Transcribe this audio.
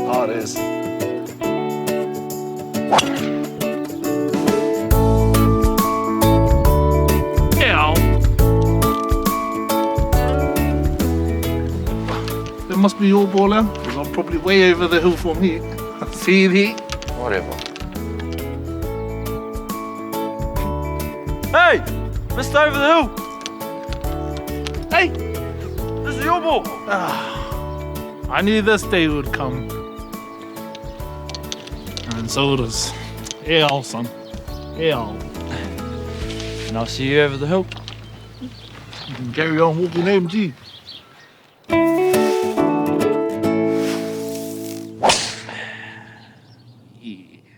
Oh, it is. It must be your ball then, because I'm probably way over the hill from here. See it? Whatever. Hey! Mr. Over the Hill! Hey! This is your ball! I knew this day would come. And so it is. Yeah, son. Yeah. And I'll see you over the hill. You can carry on walking home, G. Yeah.